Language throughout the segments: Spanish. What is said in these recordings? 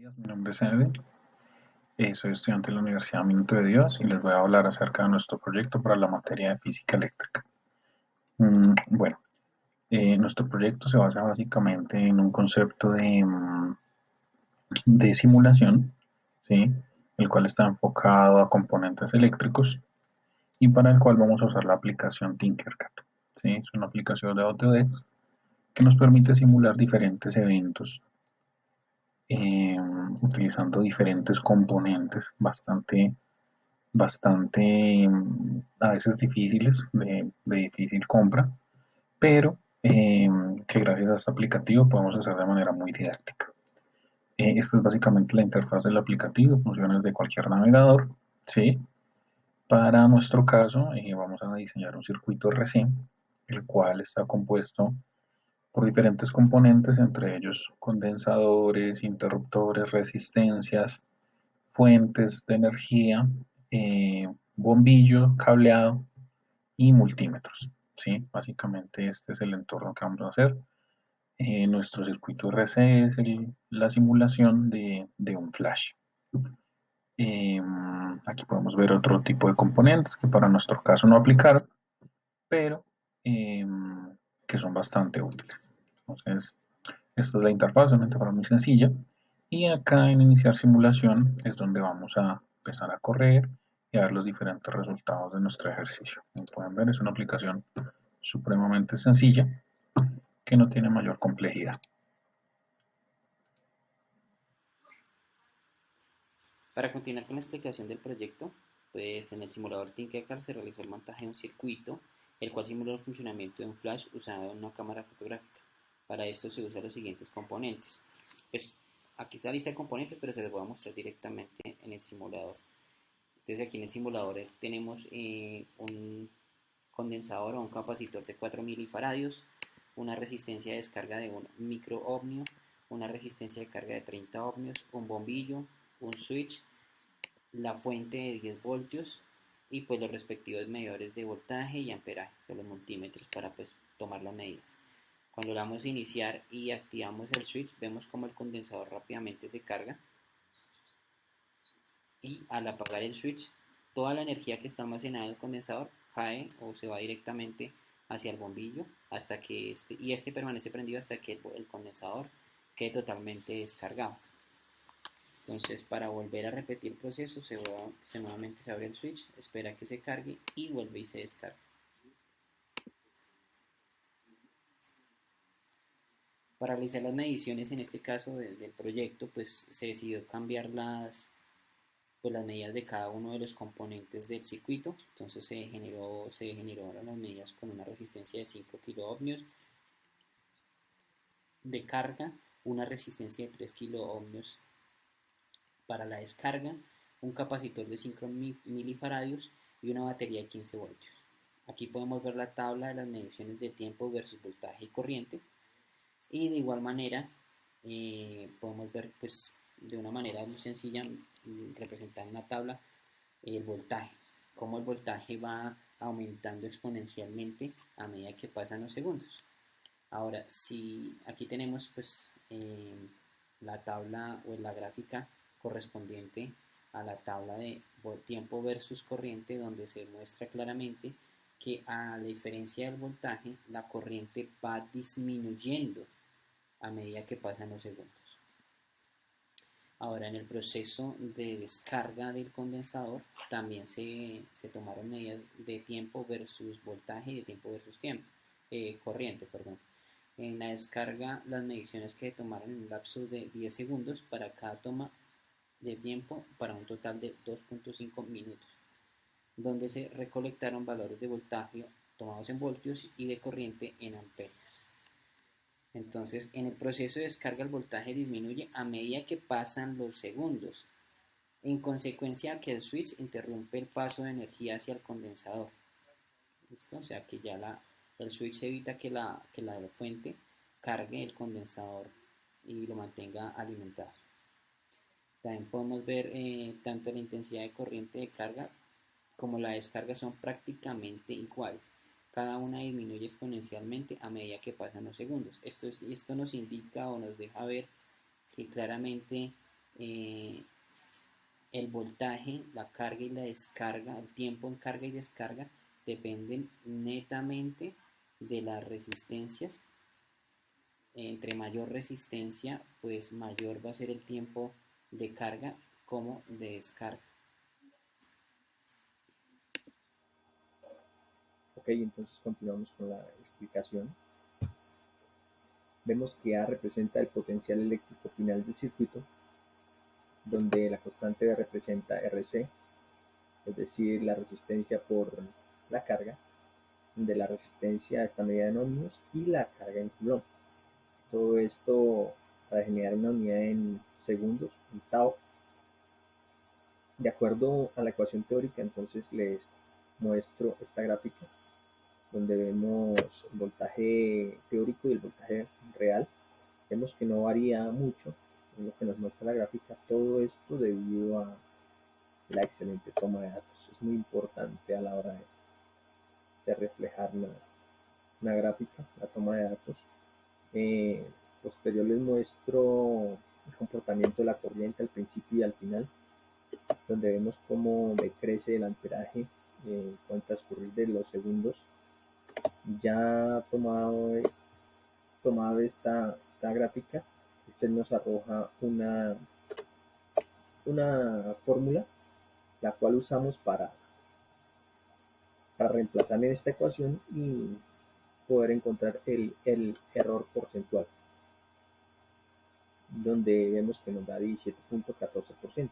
días, mi nombre es Edwin, soy estudiante de la Universidad Minuto de Dios y les voy a hablar acerca de nuestro proyecto para la materia de física eléctrica. Bueno, nuestro proyecto se basa básicamente en un concepto de simulación, ¿sí? El cual está enfocado a componentes eléctricos y para el cual vamos a usar la aplicación Tinkercad, ¿sí? Es una aplicación de Autodesk que nos permite simular diferentes eventos utilizando diferentes componentes bastante a veces difíciles, de difícil compra, pero que gracias a este aplicativo podemos hacer de manera muy didáctica. Esta es básicamente la interfaz del aplicativo, funciones de cualquier navegador, ¿sí? Para nuestro caso vamos a diseñar un circuito RC, el cual está compuesto por diferentes componentes, entre ellos condensadores, interruptores, resistencias, fuentes de energía, bombillo, cableado y multímetros. ¿Sí? Básicamente este es el entorno que vamos a hacer. Nuestro circuito RC es la simulación de un flash. Aquí podemos ver otro tipo de componentes que para nuestro caso no aplicaron, pero que son bastante útiles. Entonces, esta es la interfaz, una interfaz muy sencilla. Y acá en iniciar simulación es donde vamos a empezar a correr y a ver los diferentes resultados de nuestro ejercicio. Como pueden ver, es una aplicación supremamente sencilla que no tiene mayor complejidad. Para continuar con la explicación del proyecto, pues en el simulador Tinkercad se realizó el montaje de un circuito, el cual simula el funcionamiento de un flash usado en una cámara fotográfica. Para esto se usan los siguientes componentes. Pues aquí está la lista de componentes, pero se los voy a mostrar directamente en el simulador. Entonces aquí en el simulador tenemos un condensador o un capacitor de 4 milifaradios, una resistencia de descarga de 1 microohmio, una resistencia de carga de 30 ohmios, un bombillo, un switch, la fuente de 10 voltios y pues los respectivos medidores de voltaje y amperaje, o los multímetros para pues tomar las medidas. Cuando le damos a iniciar y activamos el switch, vemos como el condensador rápidamente se carga y al apagar el switch, toda la energía que está almacenada en el condensador cae o se va directamente hacia el bombillo hasta que este permanece prendido hasta que el condensador quede totalmente descargado. Entonces, para volver a repetir el proceso, nuevamente se abre el switch, espera que se cargue y vuelve y se descarga. Para realizar las mediciones, en este caso del proyecto, pues se decidió cambiar las medidas de cada uno de los componentes del circuito. Entonces se generaron las medidas con una resistencia de 5 kiloohmios de carga, una resistencia de 3 kiloohmios para la descarga, un capacitor de 5 milifaradios y una batería de 15 voltios. Aquí podemos ver la tabla de las mediciones de tiempo versus voltaje y corriente. Y de igual manera podemos ver pues de una manera muy sencilla representar en la tabla el voltaje, cómo el voltaje va aumentando exponencialmente a medida que pasan los segundos. Ahora, si aquí tenemos pues la tabla o la gráfica correspondiente a la tabla de tiempo versus corriente, donde se muestra claramente que a la diferencia del voltaje, la corriente va disminuyendo a medida que pasan los segundos. Ahora, en el proceso de descarga del condensador también se tomaron medidas de tiempo versus voltaje y de tiempo versus corriente, perdón. En la descarga, las mediciones que se tomaron en un lapso de 10 segundos para cada toma de tiempo para un total de 2.5 minutos, donde se recolectaron valores de voltaje tomados en voltios y de corriente en amperios. Entonces, en el proceso de descarga el voltaje disminuye a medida que pasan los segundos, en consecuencia que el switch interrumpe el paso de energía hacia el condensador. ¿Listo? O sea que ya el switch evita que la fuente cargue el condensador y lo mantenga alimentado. También podemos ver tanto la intensidad de corriente de carga como la descarga son prácticamente iguales. Cada una disminuye exponencialmente a medida que pasan los segundos. Esto nos indica o nos deja ver que claramente eh, el voltaje, la carga y la descarga, el tiempo en carga y descarga dependen netamente de las resistencias. Entre mayor resistencia, pues mayor va a ser el tiempo de carga como de descarga. Ok, entonces continuamos con la explicación. Vemos que A representa el potencial eléctrico final del circuito, donde la constante B representa RC, es decir, la resistencia por la carga, donde la resistencia está medida en ohmios y la carga en coulomb. Todo esto para generar una unidad en segundos, en tau. De acuerdo a la ecuación teórica, entonces les muestro esta gráfica donde vemos el voltaje teórico y el voltaje real. Vemos que no varía mucho en lo que nos muestra la gráfica. Todo esto debido a la excelente toma de datos. Es muy importante a la hora de reflejar una gráfica, la toma de datos. Posterior les muestro el comportamiento de la corriente al principio y al final, donde vemos cómo decrece el amperaje con el transcurrir de los segundos. Ya tomado esta gráfica, se nos arroja una fórmula, la cual usamos para reemplazar en esta ecuación y poder encontrar el error porcentual, donde vemos que nos da 17.14%.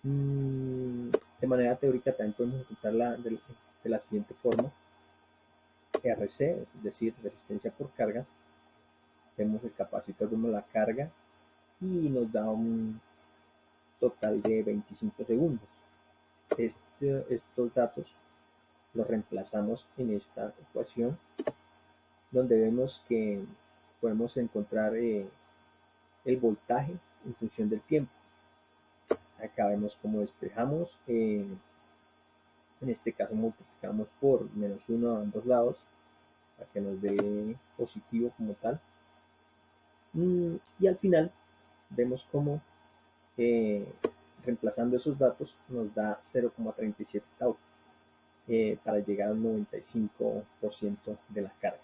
De manera teórica también podemos encontrarla de la siguiente forma. RC, es decir, resistencia por carga. Vemos el capacitor, vemos la carga y nos da un total de 25 segundos. Estos datos los reemplazamos en esta ecuación, donde vemos que podemos encontrar el voltaje en función del tiempo. Acá vemos cómo despejamos. En este caso multiplicamos por -1 a ambos lados para que nos dé positivo como tal. Y al final vemos cómo reemplazando esos datos nos da 0,37 tau para llegar al 95% de la carga.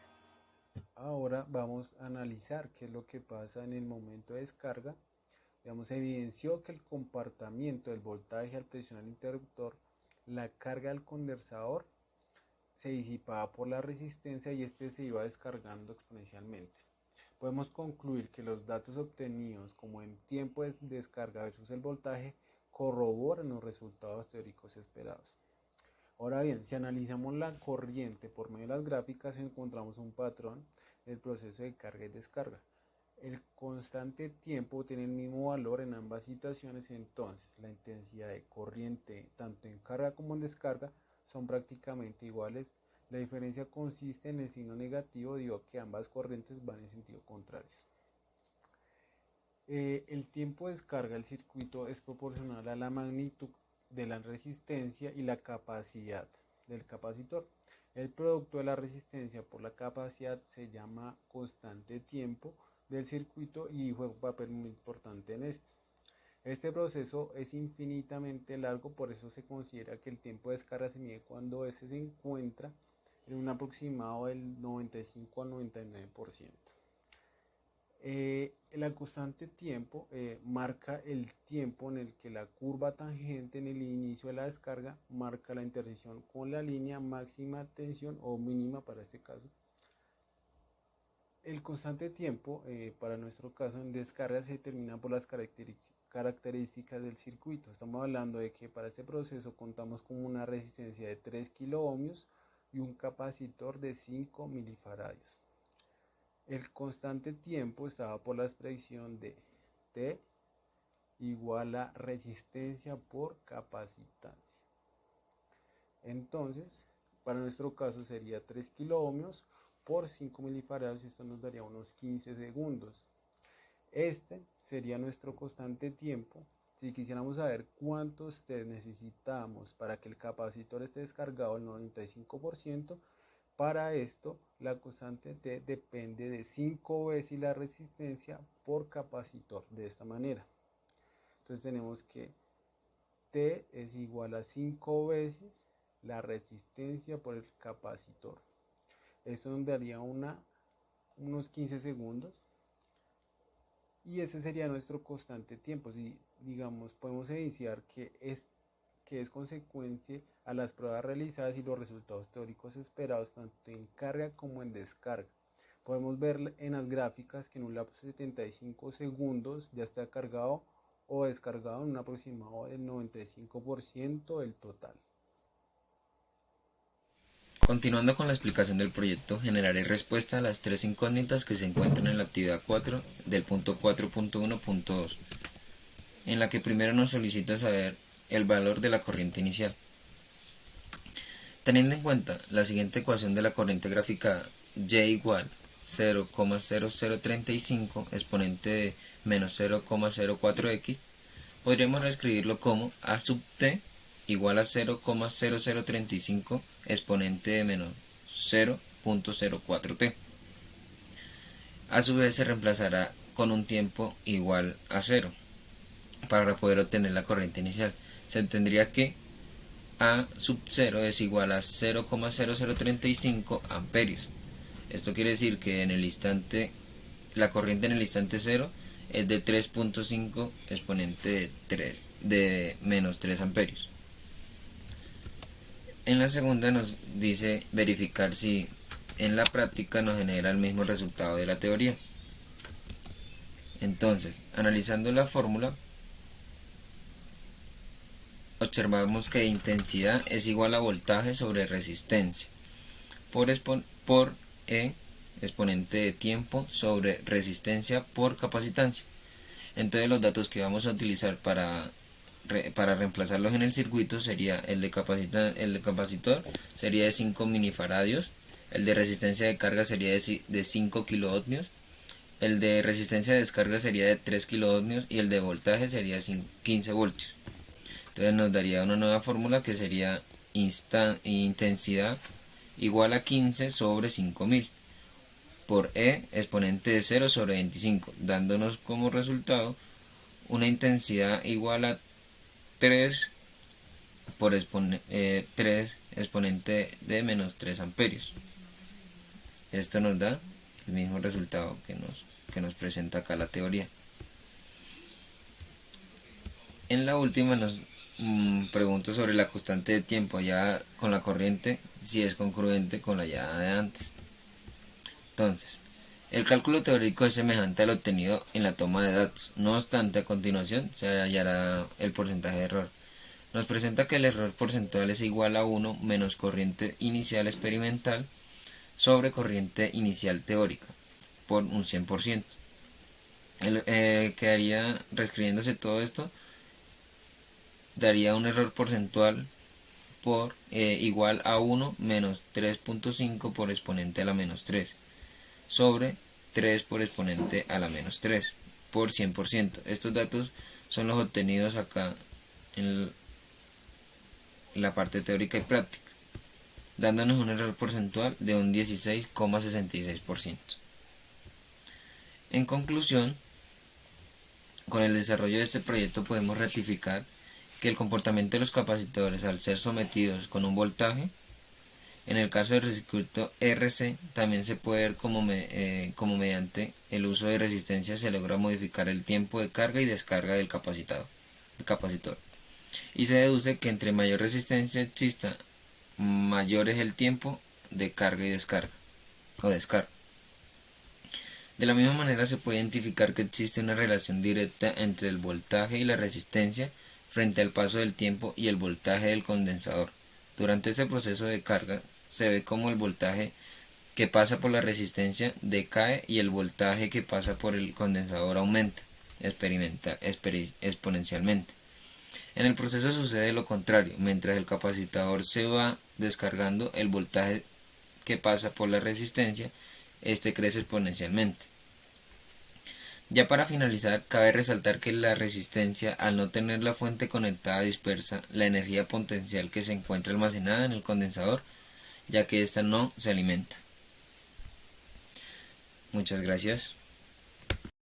Ahora vamos a analizar qué es lo que pasa en el momento de descarga. Digamos, evidenció que el comportamiento del voltaje al presionar el interruptor, la carga del condensador se disipaba por la resistencia y este se iba descargando exponencialmente. Podemos concluir que los datos obtenidos como en tiempo de descarga versus el voltaje corroboran los resultados teóricos esperados. Ahora bien, si analizamos la corriente por medio de las gráficas, encontramos un patrón del proceso de carga y descarga. El constante tiempo tiene el mismo valor en ambas situaciones, entonces la intensidad de corriente tanto en carga como en descarga son prácticamente iguales. La diferencia consiste en el signo negativo debido a que ambas corrientes van en sentido contrarios. El tiempo de descarga del circuito es proporcional a la magnitud de la resistencia y la capacidad del capacitor. El producto de la resistencia por la capacidad se llama constante tiempo del circuito y juega un papel muy importante en este. Este proceso es infinitamente largo, por eso se considera que el tiempo de descarga se mide cuando este se encuentra en un aproximado del 95 al 99%. La constante tiempo marca el tiempo en el que la curva tangente en el inicio de la descarga marca la intersección con la línea máxima tensión o mínima para este caso. El constante tiempo para nuestro caso en descarga se determina por las características del circuito. Estamos hablando de que para este proceso contamos con una resistencia de 3 kiloohmios y un capacitor de 5 milifaradios. El constante tiempo estaba por la expresión de T igual a resistencia por capacitancia. Entonces, para nuestro caso sería 3 kiloohmios por 5 milifaradios, esto nos daría unos 15 segundos. Este sería nuestro constante tiempo. Si quisiéramos saber cuánto necesitamos para que el capacitor esté descargado al 95%, para esto, la constante T depende de 5 veces la resistencia por capacitor, de esta manera. Entonces tenemos que T es igual a 5 veces la resistencia por el capacitor. Esto nos daría unos 15 segundos. Y ese sería nuestro constante tiempo. Si digamos podemos evidenciar que es consecuencia a las pruebas realizadas y los resultados teóricos esperados tanto en carga como en descarga. Podemos ver en las gráficas que en un lapso de 75 segundos ya está cargado o descargado en un aproximado del 95% del total. Continuando con la explicación del proyecto, generaré respuesta a las tres incógnitas que se encuentran en la actividad 4 del punto 4.1.2, en la que primero nos solicita saber el valor de la corriente inicial. Teniendo en cuenta la siguiente ecuación de la corriente graficada, Y igual 0,0035 exponente de menos 0,04x, podríamos reescribirlo como A sub t igual a 0,0035 exponente de menos 0.04t. A su vez se reemplazará con un tiempo igual a 0 para poder obtener la corriente inicial. Se tendría que A sub 0 es igual a 0,0035 amperios. Esto quiere decir que en el instante, la corriente en el instante 0 es de 3.5 exponente de menos 3 amperios. En la segunda nos dice verificar si en la práctica nos genera el mismo resultado de la teoría. Entonces, analizando la fórmula, observamos que intensidad es igual a voltaje sobre resistencia por E exponente de tiempo sobre resistencia por capacitancia. Entonces los datos que vamos a utilizar para reemplazarlos en el circuito sería el de capacitor sería de 5 minifaradios, el de resistencia de carga sería de 5 kiloohmios, el de resistencia de descarga sería de 3 kiloohmios y el de voltaje sería 15 voltios. Entonces nos daría una nueva fórmula que sería intensidad igual a 15 sobre 5000 por E exponente de 0 sobre 25, dándonos como resultado una intensidad igual a 3 por 3 exponente de menos 3 amperios. Esto nos da el mismo resultado que nos presenta acá la teoría. En la última nos pregunto sobre la constante de tiempo ya con la corriente, si es congruente con la ya de antes. Entonces, el cálculo teórico es semejante al obtenido en la toma de datos. No obstante, a continuación se hallará el porcentaje de error. Nos presenta que el error porcentual es igual a 1 menos corriente inicial experimental sobre corriente inicial teórica por un 100%. Quedaría, reescribiéndose todo esto, daría un error porcentual por igual a 1 menos 3.5 por exponente a la menos 3 sobre 3 por exponente a la menos 3 por 100%. Estos datos son los obtenidos acá en la parte teórica y práctica, dándonos un error porcentual de un 16,66%. En conclusión, con el desarrollo de este proyecto podemos ratificar que el comportamiento de los capacitores al ser sometidos con un voltaje, en el caso del circuito RC, también se puede ver como mediante el uso de resistencia se logra modificar el tiempo de carga y descarga del capacitor. Y se deduce que entre mayor resistencia exista, mayor es el tiempo de carga y descarga. De la misma manera se puede identificar que existe una relación directa entre el voltaje y la resistencia frente al paso del tiempo y el voltaje del condensador. Durante este proceso de carga se ve como el voltaje que pasa por la resistencia decae y el voltaje que pasa por el condensador aumenta exponencialmente. En el proceso sucede lo contrario, mientras el capacitor se va descargando, el voltaje que pasa por la resistencia, crece exponencialmente. Ya para finalizar, cabe resaltar que la resistencia, al no tener la fuente conectada, dispersa la energía potencial que se encuentra almacenada en el condensador, ya que ésta no se alimenta. Muchas gracias.